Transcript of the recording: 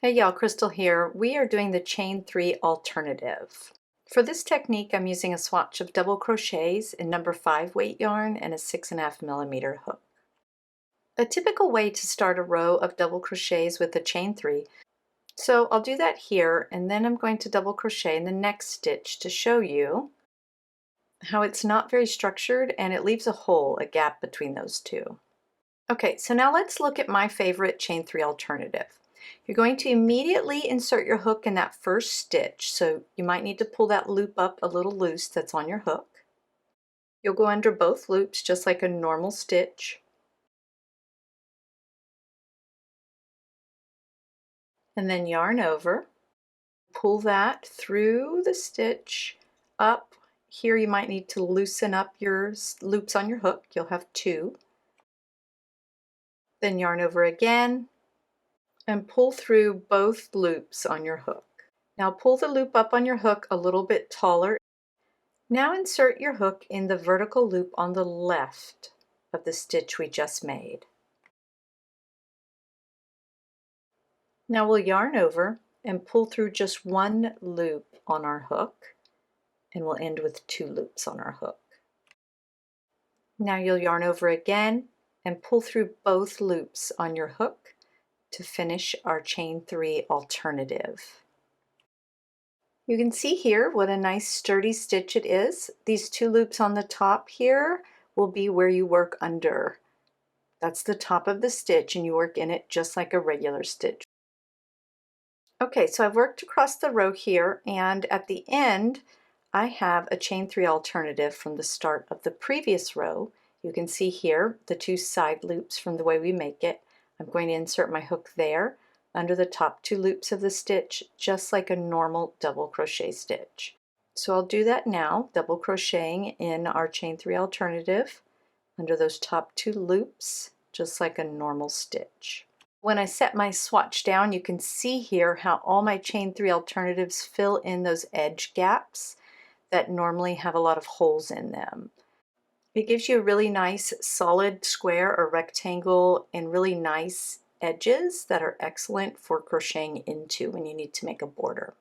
Hey y'all, Crystal here. We are doing the chain 3 alternative. For this technique, I'm using a swatch of double crochets in number 5 weight yarn and a 6.5mm hook. A typical way to start a row of double crochets with the chain 3. So I'll do that here, and then I'm going to double crochet in the next stitch to show you how it's not very structured and it leaves a hole, a gap between those two. Okay, so now let's look at my favorite chain 3 alternative. You're going to immediately insert your hook in that first stitch, so you might need to pull that loop up a little loose that's on your hook. You'll go under both loops just like a normal stitch. And then yarn over. Pull that through the stitch up. Here you might need to loosen up your loops on your hook. You'll have 2. Then yarn over again and pull through both loops on your hook. Now pull the loop up on your hook a little bit taller. Now insert your hook in the vertical loop on the left of the stitch we just made. Now we'll yarn over and pull through just 1 loop on our hook, and we'll end with 2 loops on our hook. Now you'll yarn over again and pull through both loops on your hook to finish our chain 3 alternative. You can see here what a nice sturdy stitch it is. These 2 loops on the top here will be where you work under. That's the top of the stitch and you work in it just like a regular stitch. Okay, so I've worked across the row here, and at the end I have a chain 3 alternative from the start of the previous row. You can see here the 2 side loops from the way we make it. I'm going to insert my hook there under the top 2 loops of the stitch, just like a normal double crochet stitch. So I'll do that now, double crocheting in our chain 3 alternative under those top 2 loops, just like a normal stitch. When I set my swatch down, you can see here how all my chain 3 alternatives fill in those edge gaps that normally have a lot of holes in them. It gives you a really nice solid square or rectangle and really nice edges that are excellent for crocheting into when you need to make a border.